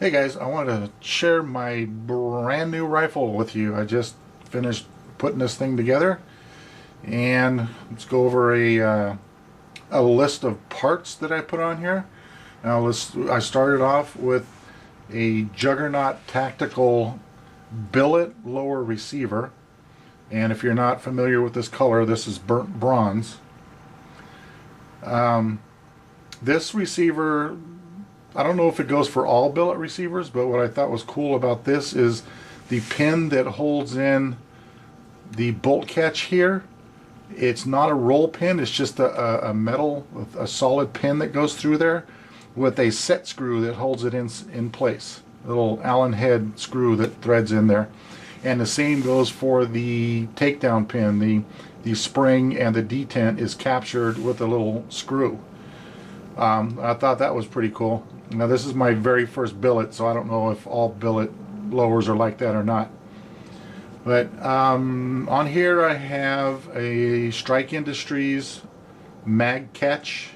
Hey guys, I wanted to share my brand new rifle with you. I just finished putting this thing together, and let's go over a list of parts that I put on here. Now I started off with a Juggernaut tactical billet lower receiver, and if you're not familiar with this color, this is burnt bronze. This receiver, I don't know if it goes for all billet receivers, but what I thought was cool about this is the pin that holds in the bolt catch here. It's not a roll pin, it's just a metal, a solid pin that goes through there with a set screw that holds it in place. A little Allen head screw that threads in there. And the same goes for the takedown pin. The spring and the detent is captured with a little screw. I thought that was pretty cool. Now this is my very first billet, so I don't know if all billet lowers are like that or not. But on here I have a Strike Industries mag catch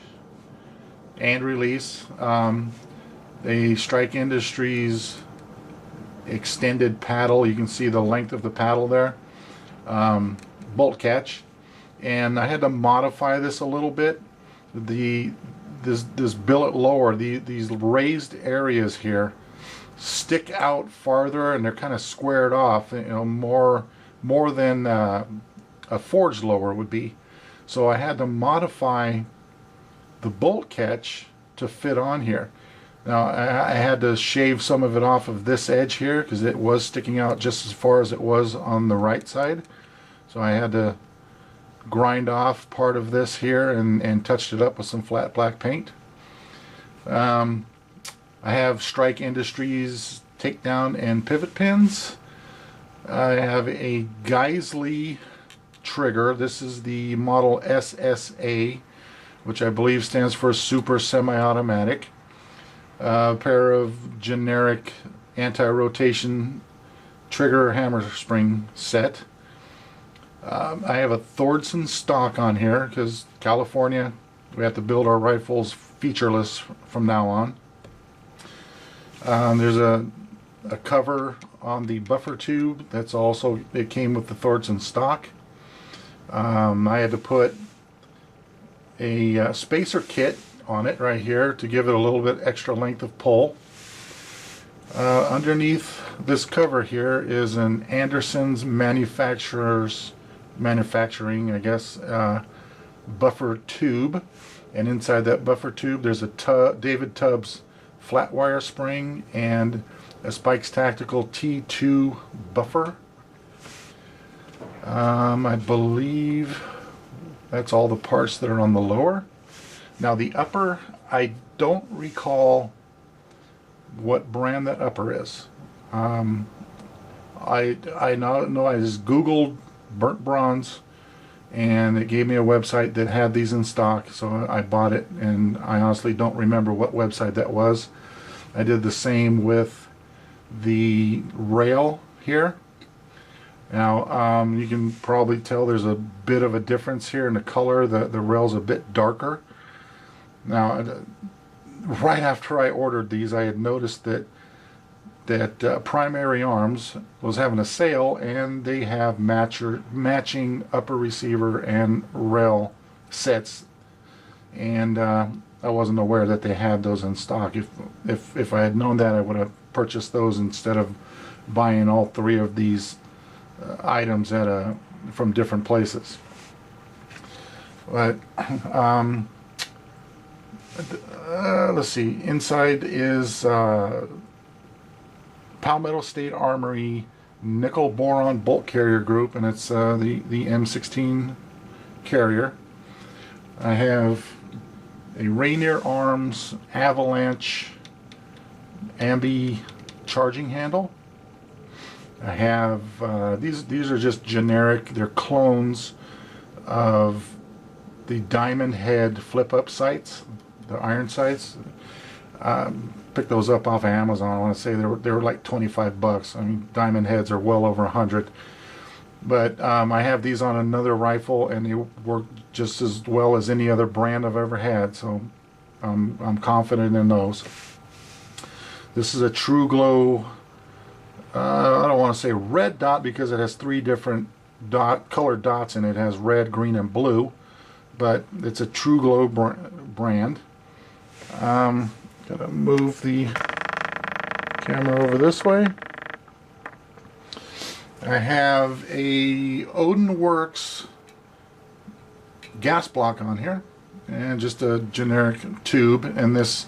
and release, a Strike Industries extended paddle. You can see the length of the paddle there, bolt catch, and I had to modify this a little bit. This billet lower, these raised areas here stick out farther, and they're kind of squared off, you know, more than a forged lower would be. So I had to modify the bolt catch to fit on here. Now I had to shave some of it off of this edge here because it was sticking out just as far as it was on the right side. So I had to grind off part of this here and touched it up with some flat black paint. I have Strike Industries takedown and pivot pins. I have a Geisley trigger. This is the model SSA, which I believe stands for Super Semi-Automatic. A pair of generic anti-rotation trigger hammer spring set. I have a Thordson stock on here because California, we have to build our rifles featureless from now on. There's a cover on the buffer tube. That's also, it came with the Thordson stock. I had to put a spacer kit on it right here to give it a little bit extra length of pull. Underneath this cover here is an Anderson's manufacturing, I guess, buffer tube, and inside that buffer tube there's a David Tubbs flat wire spring and a Spikes Tactical T2 buffer. I believe that's all the parts that are on the lower. Now the upper, I don't recall what brand that upper is. I know I just Googled burnt bronze and it gave me a website that had these in stock, so I bought it, and I honestly don't remember what website that was. I did the same with the rail here. Now you can probably tell there's a bit of a difference here in the color. The rail's a bit darker. Now right after I ordered these, I had noticed that Primary Arms was having a sale, and they have matching upper receiver and rail sets, and I wasn't aware that they had those in stock. If I had known that, I would have purchased those instead of buying all three of these items from different places. But let's see, inside is Palmetto State Armory nickel boron bolt carrier group, and it's the M16 carrier. I have a Rainier Arms Avalanche ambi charging handle. I have these are just generic, they're clones of the Diamond Head flip up sights, the iron sights. Picked those up off of Amazon. I want to say they were like 25 bucks. I mean, Diamond Heads are well over 100. But I have these on another rifle, and they work just as well as any other brand I've ever had. So I'm confident in those. This is a True Glow, I don't want to say red dot because it has three different colored dots in it. It has red, green, and blue, but it's a True Glow brand. Gotta move the camera over this way. I have a Odin Works gas block on here, and just a generic tube, and this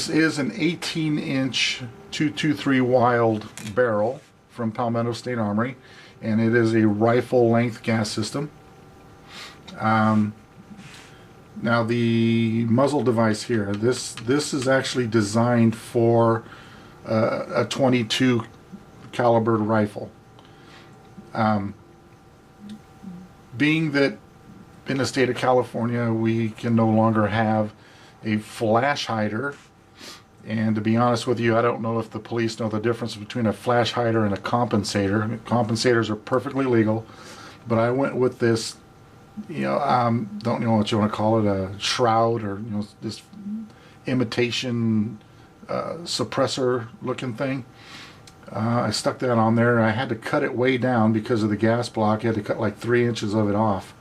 is an 18-inch 223 Wild barrel from Palmetto State Armory, and it is a rifle length gas system. Now the muzzle device here, this is actually designed for a 22 caliber rifle. Being that in the state of California we can no longer have a flash hider, and to be honest with you, I don't know if the police know the difference between a flash hider and a compensator. Compensators are perfectly legal, but I went with this, don't know what you want to call it, a shroud, or this imitation suppressor looking thing. I stuck that on there, and I had to cut it way down because of the gas block. I had to cut like 3 inches of it off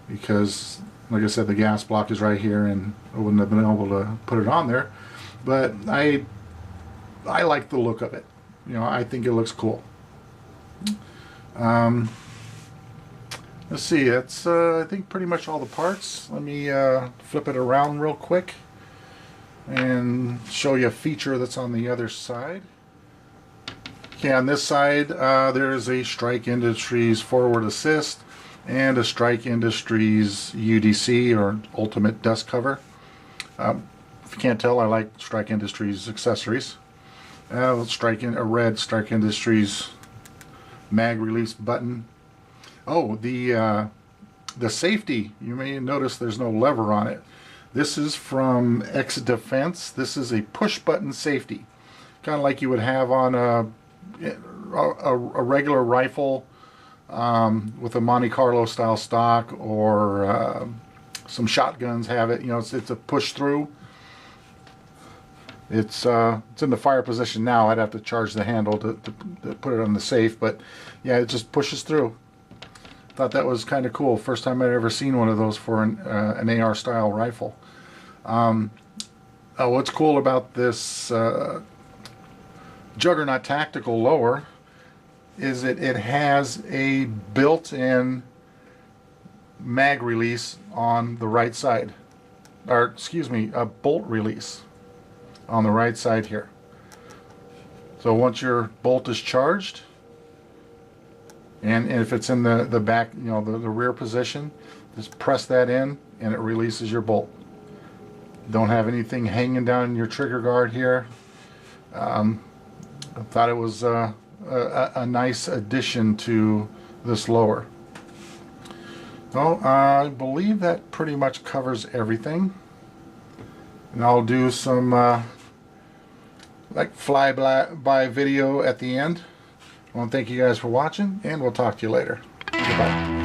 because, like I said, the gas block is right here, and I wouldn't have been able to put it on there. But I like the look of it. I think it looks cool. Let's see, that's I think pretty much all the parts. Let me flip it around real quick and show you a feature that's on the other side. Okay, on this side there's a Strike Industries forward assist and a Strike Industries UDC, or ultimate dust cover. If you can't tell, I like Strike Industries accessories. A red Strike Industries mag release button. Oh, the safety, you may notice there's no lever on it. This is from X Defense. This is a push button safety, kind of like you would have on a regular rifle with a Monte Carlo style stock, or some shotguns have it. It's a push through. It's in the fire position now. I'd have to charge the handle to put it on the safe, but yeah, it just pushes through. Thought that was kind of cool. First time I'd ever seen one of those for an AR style rifle. What's cool about this Juggernaut Tactical lower is it has a built-in mag release on the right side, or excuse me, a bolt release on the right side here. So once your bolt is charged, and if it's in the back, the rear position, just press that in and it releases your bolt. Don't have anything hanging down in your trigger guard here. I thought it was a nice addition to this lower. Well, I believe that pretty much covers everything. And I'll do some like fly-by video at the end. I want to thank you guys for watching, and we'll talk to you later. Goodbye.